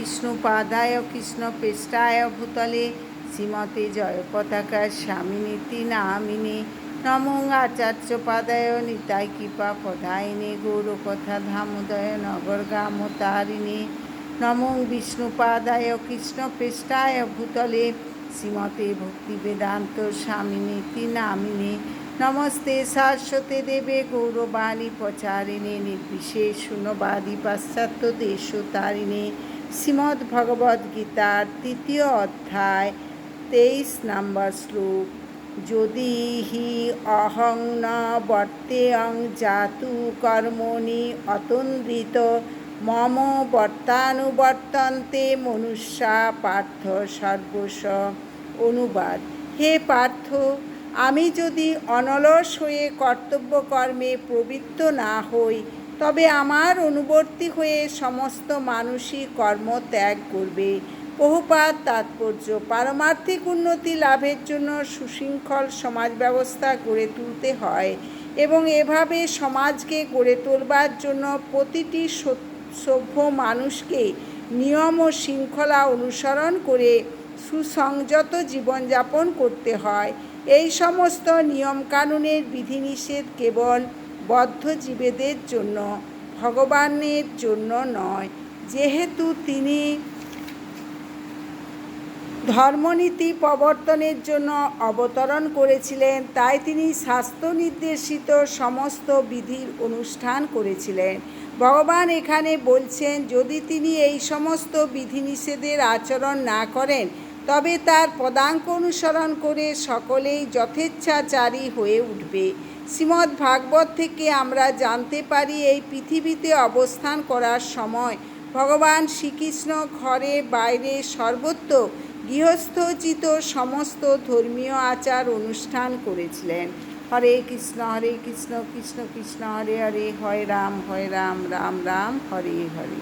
বিষ্ণুপাদায় কৃষ্ণপৃষ্ঠায় ভূতলে শ্রীমতে জয়পতাকা স্বামিনীতি নামিনে নমো আচার্যপাদায় নিতাই কৃপা পদায়িনে গৌরকথা ধামোদয় নগরগামতারিণে নমো বিষ্ণুপাদায় কৃষ্ণপৃষ্ঠায় ভূতলে শ্রীমতে ভক্তিবেদান্ত স্বামিনীতি নামিনে নমস্তে শাশ্বতে দেবে গৌরবাণী প্রচারিণে নির্বিশেষ শূন্যবাদী পাশ্চাত্য দেশতারিণে শ্রীমদ্ ভগবদ্গীতার ৩য় অধ্যায় ২৩ নম্বর শ্লোক। যদি হি অহং ন বর্তেয়ং জাতু কর্মণি অতন্দ্রিত মম বর্তানুবর্তন্তে মনুষ্যা পার্থ সর্বস্ব। অনুবাদ: হে পার্থ, আমি যদি অনলস হয়ে কর্তব্যকর্মে প্রবৃত্ত না হই, তবে আমার অনুবর্তী হয়ে সমস্ত মানুষই কর্ম ত্যাগ করবে। বহুপাত তাৎপর্য: পারমার্থিক উন্নতি লাভের জন্য সুশৃঙ্খল সমাজ ব্যবস্থা গড়ে তুলতে হয় এবং এভাবে সমাজকে গড়ে তোলবার জন্য প্রতিটি সভ্য মানুষকে নিয়ম ও শৃঙ্খলা অনুসরণ করে সুসংযত জীবনযাপন করতে হয়। এই সমস্ত নিয়মকানুনের বিধিনিষেধ কেবল বদ্ধজীবেদের জন্য, ভগবানের জন্য নয়। যেহেতু তিনি ধর্মনীতি প্রবর্তনের জন্য অবতরণ করেছিলেন, তাই তিনি শাস্ত্র নির্দেশিত সমস্ত বিধির অনুষ্ঠান করেছিলেন। ভগবান এখানে বলছেন, যদি তিনি এই সমস্ত বিধিনিষেধের আচরণ না করেন, তবে তার পদাঙ্ক অনুসরণ করে সকলেই যথেচ্ছাচারী হয়ে উঠবে। শ্রীমদ্ ভাগবত থেকে আমরা জানতে পারি, এই পৃথিবীতে অবস্থান করার সময় ভগবান শ্রীকৃষ্ণ ঘরে বাইরে সর্বত্র গৃহস্থোচিত সমস্ত ধর্মীয় আচার অনুষ্ঠান করেছিলেন। হরে কৃষ্ণ কৃষ্ণ কৃষ্ণ হরে হরে, হরে রাম রাম রাম হরে হরে।